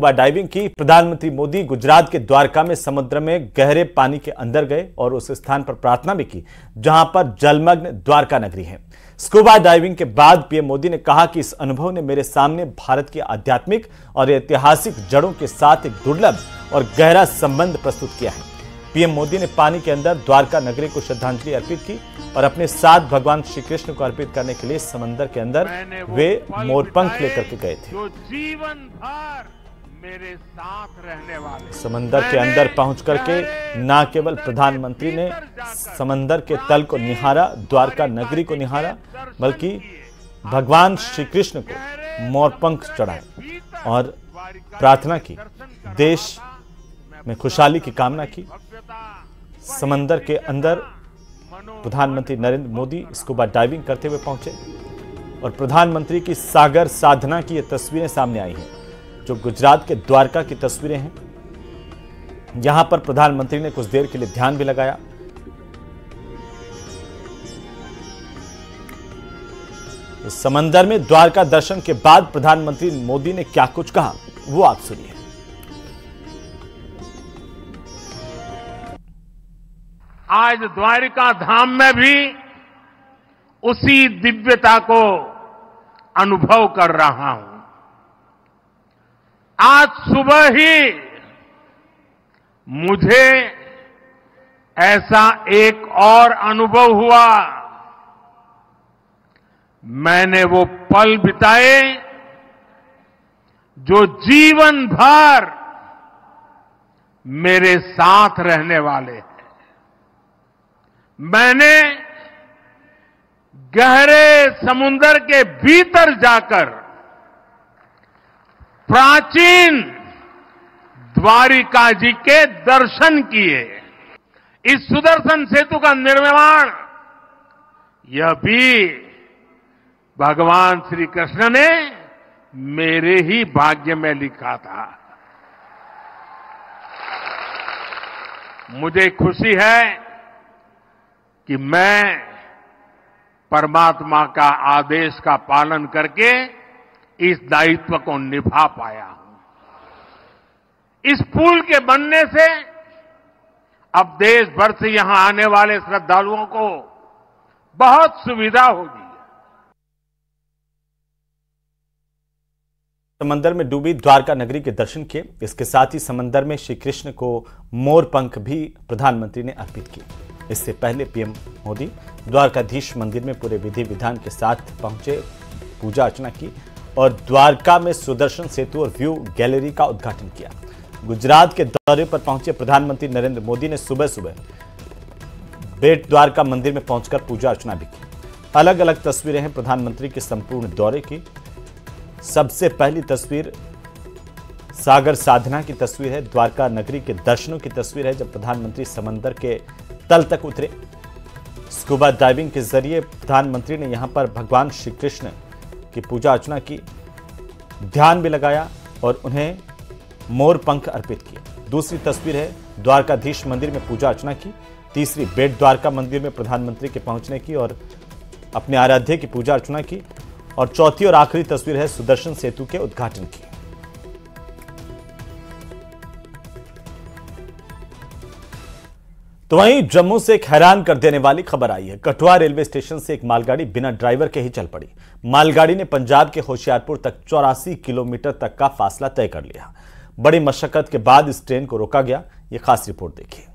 Scuba diving की। प्रधानमंत्री मोदी गुजरात के द्वारका में समुद्र में गहरे पानी के अंदर गए और उस स्थान पर प्रार्थना भी की जहां पर जलमग्न द्वारका नगरी है। स्कूबा डाइविंग के बाद पीएम मोदी ने कहा कि इस अनुभव ने मेरे सामने भारत की आध्यात्मिक और ऐतिहासिक जड़ों के साथ एक दुर्लभ और गहरा संबंध प्रस्तुत किया है। पीएम मोदी ने पानी के अंदर द्वारका नगरी को श्रद्धांजलि अर्पित की और अपने साथ भगवान श्री कृष्ण को अर्पित करने के लिए समंदर के अंदर वे मोरपंख लेकर के गए थे। जो जीवन भर मेरे साथ रहने वाले समंदर के अंदर पहुंच करके न केवल प्रधानमंत्री ने समंदर के तल को निहारा, द्वारका नगरी को निहारा, बल्कि भगवान श्री कृष्ण को मोरपंख चढ़ाए और प्रार्थना की, देश में खुशहाली की कामना की। समंदर के अंदर प्रधानमंत्री नरेंद्र मोदी स्कूबा डाइविंग करते हुए पहुंचे और प्रधानमंत्री की सागर साधना की ये तस्वीरें सामने आई हैं, जो गुजरात के द्वारका की तस्वीरें हैं। यहां पर प्रधानमंत्री ने कुछ देर के लिए ध्यान भी लगाया। इस समंदर में द्वारका दर्शन के बाद प्रधानमंत्री मोदी ने क्या कुछ कहा, वो आप सुनिए। आज द्वारिका धाम में भी उसी दिव्यता को अनुभव कर रहा हूं। आज सुबह ही मुझे ऐसा एक और अनुभव हुआ। मैंने वो पल बिताए जो जीवन भर मेरे साथ रहने वाले हैं। मैंने गहरे समुद्र के भीतर जाकर प्राचीन द्वारिका जी के दर्शन किए। इस सुदर्शन सेतु का निर्माण यह भी भगवान श्री कृष्ण ने मेरे ही भाग्य में लिखा था। मुझे खुशी है कि मैं परमात्मा का आदेश का पालन करके इस दायित्व को निभा पाया हूं। इस पुल के बनने से अब देश भर से यहां आने वाले श्रद्धालुओं को बहुत सुविधा होगी। समंदर में डूबी द्वारका नगरी के दर्शन किए। इसके साथ ही समंदर में श्री कृष्ण को मोर पंख भी प्रधानमंत्री ने अर्पित किए। इससे पहले पीएम मोदी द्वारकाधीश मंदिर में पूरे विधि विधान के साथ पहुंचे, पूजा अर्चना की और द्वारका में सुदर्शन सेतु और व्यू गैलरी का उद्घाटन किया। गुजरात के दौरे पर पहुंचे प्रधानमंत्री नरेंद्र मोदी ने सुबह सुबह बेट द्वारका मंदिर में पहुंचकर पूजा अर्चना भी की। अलग अलग तस्वीरें हैं प्रधानमंत्री के संपूर्ण दौरे की। सबसे पहली तस्वीर सागर साधना की तस्वीर है, द्वारका नगरी के दर्शनों की तस्वीर है, जब प्रधानमंत्री समंदर के तल तक उतरे। स्कूबा डाइविंग के जरिए प्रधानमंत्री ने यहां पर भगवान श्री कृष्ण की पूजा अर्चना की, ध्यान भी लगाया और उन्हें मोर पंख अर्पित किए। दूसरी तस्वीर है द्वारकाधीश मंदिर में पूजा अर्चना की। तीसरी बेट द्वारका मंदिर में प्रधानमंत्री के पहुंचने की और अपने आराध्य की पूजा अर्चना की। और चौथी और आखिरी तस्वीर है सुदर्शन सेतु के उद्घाटन की। तो वहीं जम्मू से एक हैरान कर देने वाली खबर आई है। कठुआ रेलवे स्टेशन से एक मालगाड़ी बिना ड्राइवर के ही चल पड़ी। मालगाड़ी ने पंजाब के होशियारपुर तक 84 किलोमीटर तक का फासला तय कर लिया। बड़ी मशक्कत के बाद इस ट्रेन को रोका गया। यह खास रिपोर्ट देखिए।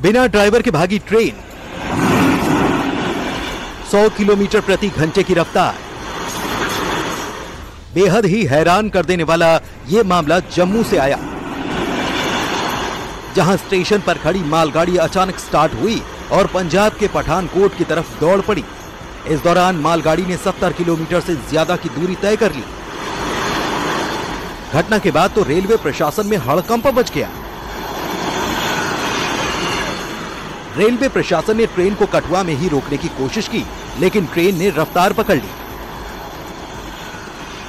बिना ड्राइवर के भागी ट्रेन, 100 किलोमीटर प्रति घंटे की रफ्तार। बेहद ही हैरान कर देने वाला यह मामला जम्मू से आया, जहां स्टेशन पर खड़ी मालगाड़ी अचानक स्टार्ट हुई और पंजाब के पठानकोट की तरफ दौड़ पड़ी। इस दौरान मालगाड़ी ने 70 किलोमीटर से ज्यादा की दूरी तय कर ली। घटना के बाद तो रेलवे प्रशासन में हड़कंप मच गया। रेलवे प्रशासन ने ट्रेन को कठुआ में ही रोकने की कोशिश की, लेकिन ट्रेन ने रफ्तार पकड़ ली।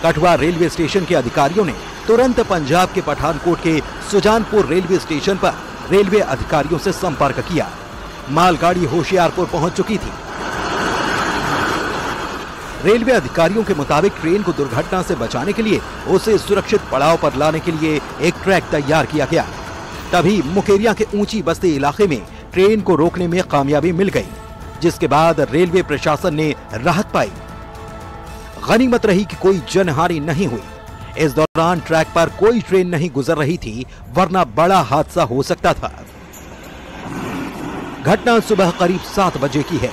कठुआ रेलवे स्टेशन के अधिकारियों ने तुरंत पंजाब के पठानकोट के सुजानपुर रेलवे स्टेशन पर रेलवे अधिकारियों से संपर्क किया। मालगाड़ी होशियारपुर पहुंच चुकी थी। रेलवे अधिकारियों के मुताबिक ट्रेन को दुर्घटना से बचाने के लिए उसे सुरक्षित पड़ाव पर लाने के लिए एक ट्रैक तैयार किया गया। तभी मुकेरिया के ऊंची बस्ती इलाके में ट्रेन को रोकने में कामयाबी मिल गई, जिसके बाद रेलवे प्रशासन ने राहत पाई। गनीमत रही कि कोई जनहानि नहीं हुई। इस दौरान ट्रैक पर कोई ट्रेन नहीं गुजर रही थी, वरना बड़ा हादसा हो सकता था। घटना सुबह करीब 7 बजे की है।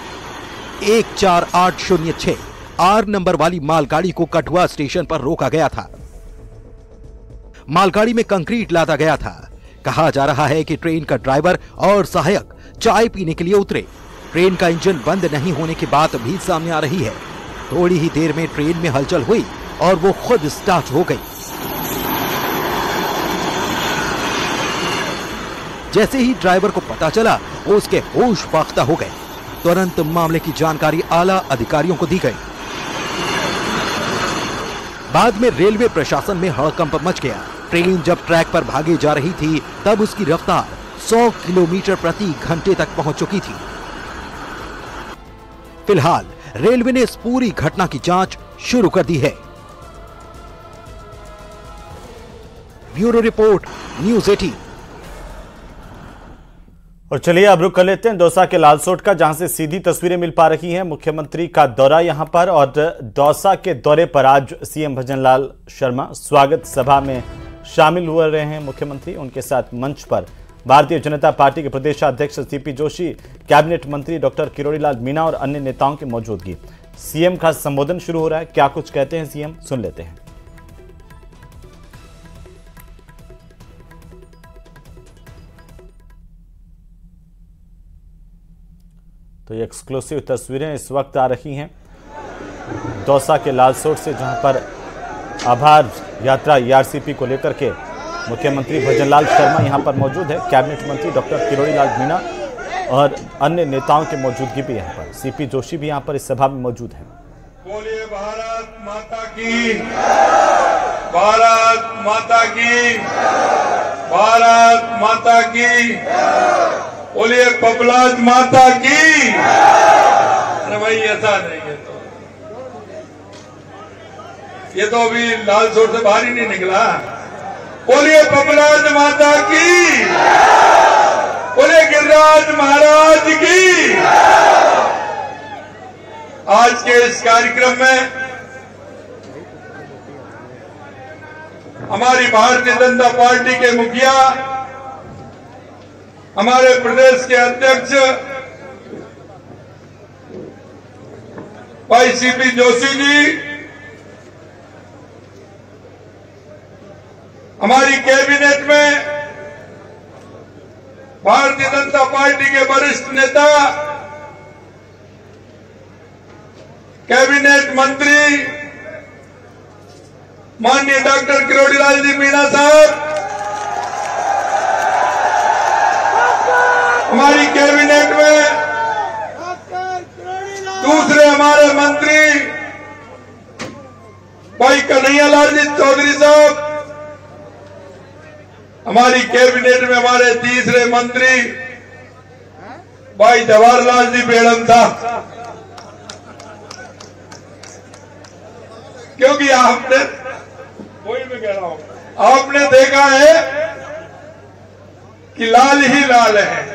14806 R नंबर वाली मालगाड़ी को कठुआ स्टेशन पर रोका गया था। मालगाड़ी में कंक्रीट लादा गया था। कहा जा रहा है कि ट्रेन का ड्राइवर और सहायक चाय पीने के लिए उतरे। ट्रेन का इंजन बंद नहीं होने की बात भी सामने आ रही है। थोड़ी ही देर में ट्रेन में हलचल हुई और वो खुद स्टार्ट हो गई। जैसे ही ड्राइवर को पता चला, उसके होश फाख्ता हो गए। तुरंत मामले की जानकारी आला अधिकारियों को दी गई। बाद में रेलवे प्रशासन में हड़कंप मच गया। ट्रेन जब ट्रैक पर भागे जा रही थी, तब उसकी रफ्तार 100 किलोमीटर प्रति घंटे तक पहुंच चुकी थी। फिलहाल रेलवे ने इस पूरी घटना की जांच शुरू कर दी है। Bureau report, news 18। और चलिए अब रुक कर लेते हैं दौसा के लालसोट का, जहां से सीधी तस्वीरें मिल पा रही हैं। मुख्यमंत्री का दौरा यहां पर, और दौसा के दौरे पर आज सीएम भजनलाल शर्मा स्वागत सभा में शामिल हुए रहे हैं। मुख्यमंत्री, उनके साथ मंच पर भारतीय जनता पार्टी के प्रदेशाध्यक्ष सीपी जोशी, कैबिनेट मंत्री डॉक्टर किरोड़ीलाल मीणा और अन्य नेताओं की मौजूदगी। सीएम का संबोधन शुरू हो रहा है। क्या कुछ कहते हैं सीएम, सुन लेते हैं। तो ये एक्सक्लूसिव तस्वीरें इस वक्त आ रही हैं दौसा के लालसोट से, जहां पर आभार यात्रा ERCP को लेकर के मुख्यमंत्री भजनलाल शर्मा यहां पर मौजूद है। कैबिनेट मंत्री डॉक्टर किरोड़ीलाल मीणा और अन्य नेताओं की मौजूदगी भी यहां पर। सीपी जोशी भी यहां पर इस सभा में मौजूद हैं। बोलिए भारत माता की, भारत माता की, भारत माता की। बोलिए पपलाज माता की। अरे भाई ऐसा नहीं है, ये तो अभी लालसोट से बाहर ही नहीं निकला। बोलिए पपलाज माता की, बोलिए गिरिराज महाराज की। आज के इस कार्यक्रम में हमारी भारतीय जनता पार्टी के मुखिया, हमारे प्रदेश के अध्यक्ष भाई सीपी जोशी जी, हमारी कैबिनेट में भारतीय जनता पार्टी के वरिष्ठ नेता, कैबिनेट मंत्री माननीय डॉक्टर किरोड़ीलाल जी मीणा साहब, हमारी कैबिनेट में दूसरे हमारे मंत्री भाई कन्हैयालाल जी चौधरी साहब, हमारी कैबिनेट में हमारे तीसरे मंत्री भाई जवाहरलाल जी बेड़म साहब। क्योंकि आपने, वही मैं कह रहा हूं, आपने देखा है कि लाल ही लाल है,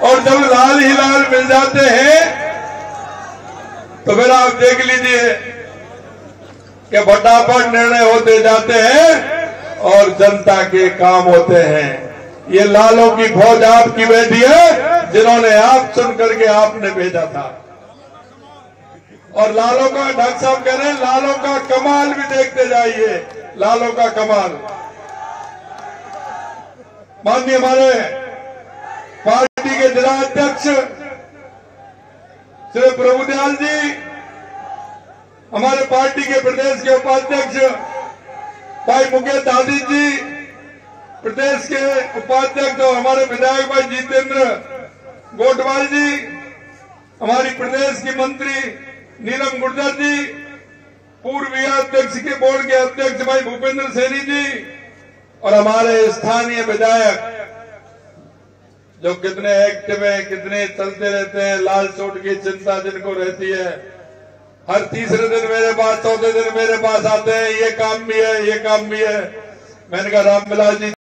और जब लाल ही लाल मिल जाते हैं तो फिर आप देख लीजिए कि फटाफट निर्णय होते जाते हैं और जनता के काम होते हैं। ये लालों की फौज आपकी बेटी है, जिन्होंने आप सुन करके आपने भेजा था। और लालों का, डॉक्टर साहब कह रहे हैं, लालों का कमाल भी देखते जाइए, लालों का कमाल। माननीय हमारे पार्टी के जिला अध्यक्ष श्री प्रभुदयाल जी, हमारे पार्टी के प्रदेश के उपाध्यक्ष भाई मुकेश आदित्य जी, प्रदेश के उपाध्यक्ष और हमारे विधायक भाई जितेंद्र गोटवाल जी, हमारी प्रदेश की मंत्री नीलम गुर्जर जी, पूर्व अध्यक्ष के बोर्ड के अध्यक्ष भाई भूपेंद्र सैनी जी, और हमारे स्थानीय विधायक जो कितने एक्टिव हैं, कितने चलते रहते हैं, लाल चोट की चिंता जिनको रहती है, हर तीसरे दिन मेरे पास, चौथे दिन मेरे पास आते हैं, ये काम भी है, ये काम भी है। मैंने कहा रामविलास जी